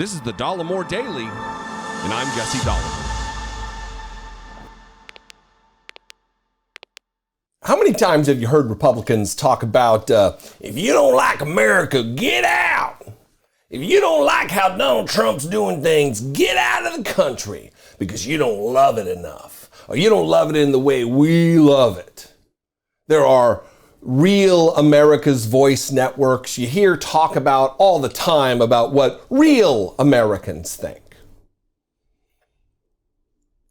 This is the Dollemore Daily, and I'm Jesse Dollemore. How many times have you heard Republicans talk about, if you don't like America, get out? If you don't like how Donald Trump's doing things, get out of the country because you don't love it enough, or you don't love it in the way we love it. There are real America's Voice networks you hear talk about all the time about what real Americans think.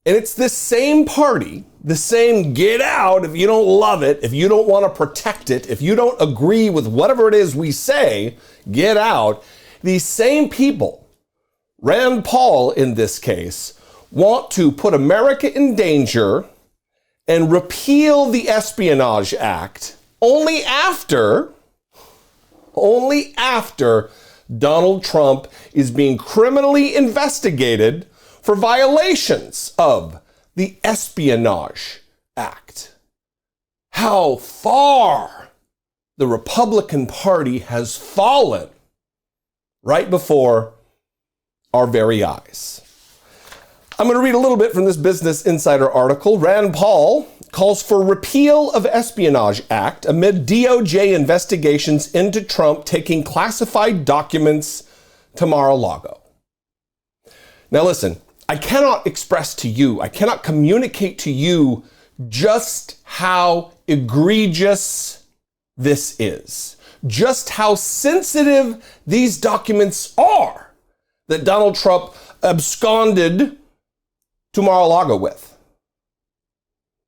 And it's this same party, the same get out if you don't love it, if you don't want to protect it, if you don't agree with whatever it is we say, get out. These same people, Rand Paul in this case, want to put America in danger and repeal the Espionage Act only after Donald Trump is being criminally investigated for violations of the Espionage Act. How far the Republican Party has fallen right before our very eyes. I'm going to read a little bit from this Business Insider article. Rand Paul calls for repeal of Espionage Act amid DOJ investigations into Trump taking classified documents to Mar-a-Lago. Now listen, I cannot express to you, I cannot communicate to you just how egregious this is, just how sensitive these documents are that Donald Trump absconded to Mar-a-Lago with.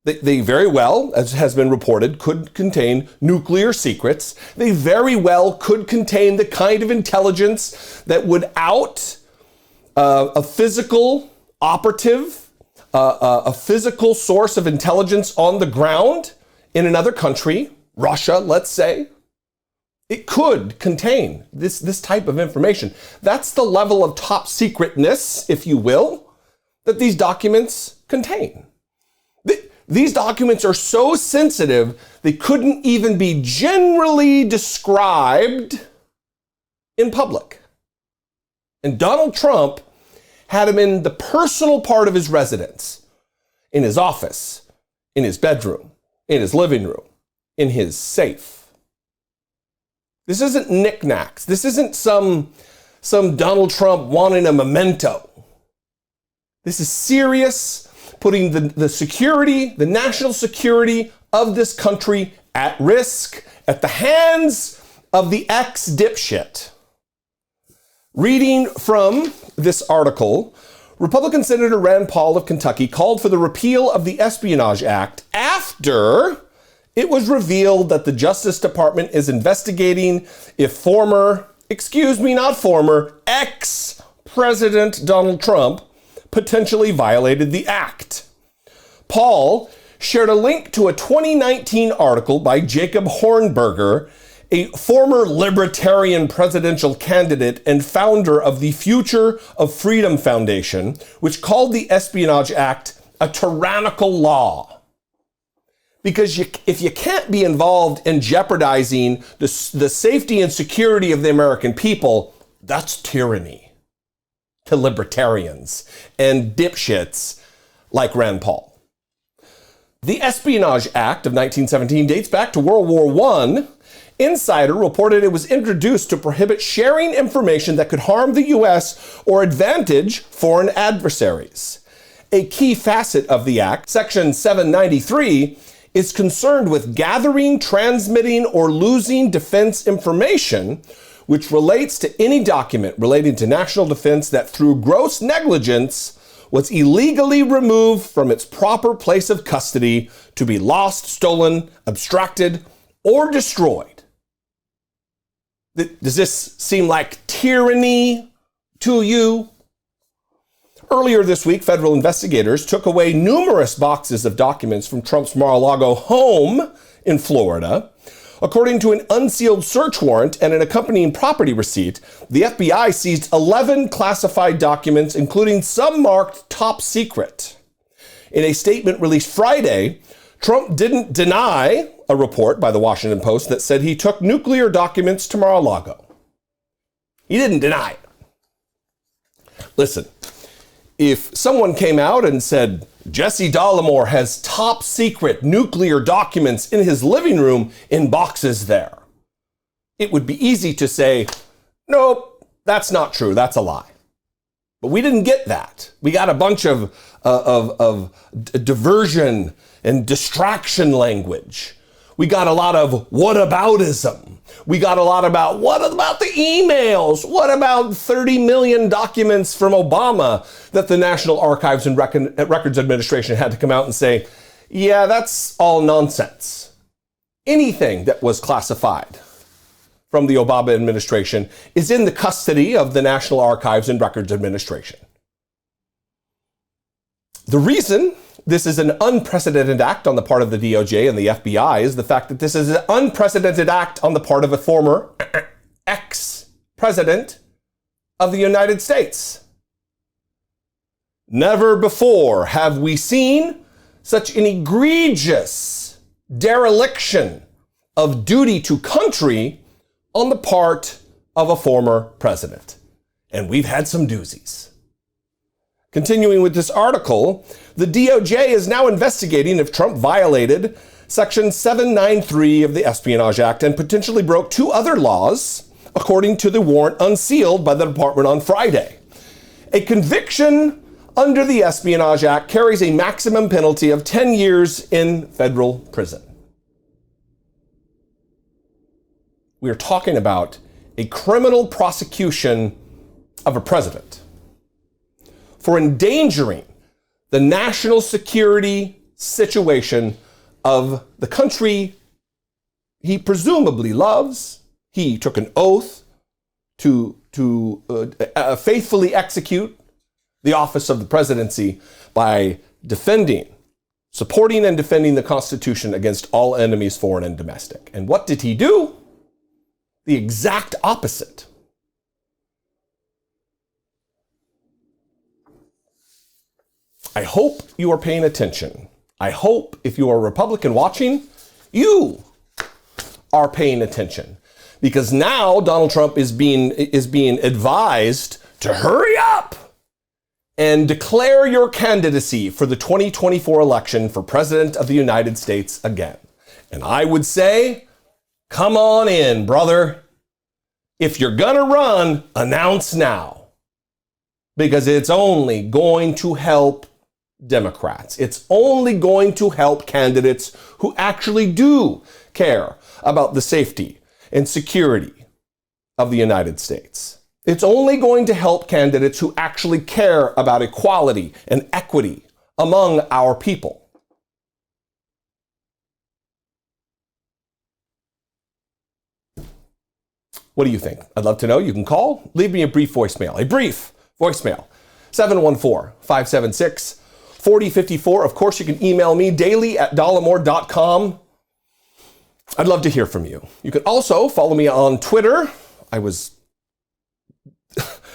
They very well, as has been reported, could contain nuclear secrets. They very well could contain the kind of intelligence that would out a physical operative, a physical source of intelligence on the ground in another country, Russia, let's say. It could contain this type of information. That's the level of top secretness, if you will, that these documents contain. These documents are so sensitive, they couldn't even be generally described in public. And Donald Trump had them in the personal part of his residence, in his office, in his bedroom, in his living room, in his safe. This isn't knickknacks. This isn't some Donald Trump wanting a memento. This is serious, putting the security, the national security of this country at risk at the hands of the ex-dipshit. Reading from this article, Republican Senator Rand Paul of Kentucky called for the repeal of the Espionage Act after it was revealed that the Justice Department is investigating if ex-President Donald Trump potentially violated the act. Paul shared a link to a 2019 article by Jacob Hornberger, a former libertarian presidential candidate and founder of the Future of Freedom Foundation, which called the Espionage Act a tyrannical law. Because if you can't be involved in jeopardizing the safety and security of the American people, that's tyranny to libertarians and dipshits like Rand Paul. The Espionage Act of 1917 dates back to World War I. Insider reported it was introduced to prohibit sharing information that could harm the U.S. or advantage foreign adversaries. A key facet of the act, Section 793, is concerned with gathering, transmitting, or losing defense information which relates to any document relating to national defense that through gross negligence was illegally removed from its proper place of custody to be lost, stolen, abstracted, or destroyed. Does this seem like tyranny to you? Earlier this week, federal investigators took away numerous boxes of documents from Trump's Mar-a-Lago home in Florida. According to an unsealed search warrant and an accompanying property receipt, the FBI seized 11 classified documents, including some marked top secret. In a statement released Friday, Trump didn't deny a report by the Washington Post that said he took nuclear documents to Mar-a-Lago. He didn't deny it. Listen, if someone came out and said, Jesse Dollemore has top secret nuclear documents in his living room in boxes there, it would be easy to say, nope, that's not true. That's a lie. But we didn't get that. We got a bunch of diversion and distraction language. We got a lot of whataboutism. We got a lot about, what about the emails? What about 30 million documents from Obama that the National Archives and Records Administration had to come out and say, yeah, that's all nonsense. Anything that was classified from the Obama administration is in the custody of the National Archives and Records Administration. The reason this is an unprecedented act on the part of the DOJ and the FBI is the fact that this is an unprecedented act on the part of a former ex-president of the United States. Never before have we seen such an egregious dereliction of duty to country on the part of a former president. And we've had some doozies. Continuing with this article, the DOJ is now investigating if Trump violated Section 793 of the Espionage Act and potentially broke two other laws, according to the warrant unsealed by the department on Friday. A conviction under the Espionage Act carries a maximum penalty of 10 years in federal prison. We are talking about a criminal prosecution of a president for endangering the national security situation of the country he presumably loves. He took an oath to faithfully execute the office of the presidency by supporting and defending the Constitution against all enemies, foreign and domestic. And what did he do? The exact opposite. I hope you are paying attention. I hope if you are a Republican watching, you are paying attention. Because now Donald Trump is being advised to hurry up and declare your candidacy for the 2024 election for President of the United States again. And I would say, come on in, brother. If you're gonna run, announce now. Because it's only going to help Democrats. It's only going to help candidates who actually do care about the safety and security of the United States. It's only going to help candidates who actually care about equality and equity among our people. What do you think? I'd love to know. You can call, leave me a brief voicemail. 714-576-4054. Of course, you can email me daily@dollemore.com. I'd love to hear from you. You can also follow me on Twitter. I was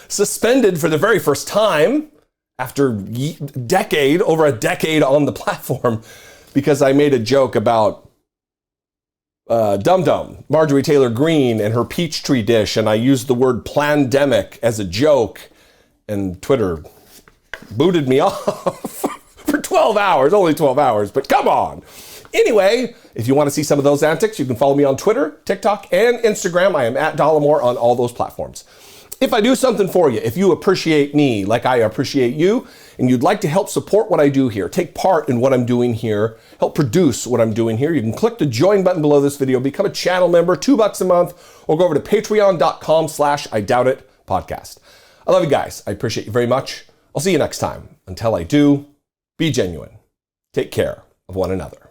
suspended for the very first time after over a decade on the platform because I made a joke about Dum Dum, Marjorie Taylor Greene, and her Peachtree dish, and I used the word plandemic as a joke, and Twitter booted me off for 12 hours, only 12 hours, but come on. Anyway, if you want to see some of those antics, you can follow me on Twitter, TikTok, and Instagram. I am at Dollemore on all those platforms. If I do something for you, if you appreciate me like I appreciate you, and you'd like to help support what I do here, take part in what I'm doing here, help produce what I'm doing here, you can click the join button below this video, become a channel member, $2 a month, or go over to patreon.com/IDoubtIt podcast. I love you guys. I appreciate you very much. I'll see you next time. Until I do, be genuine. Take care of one another.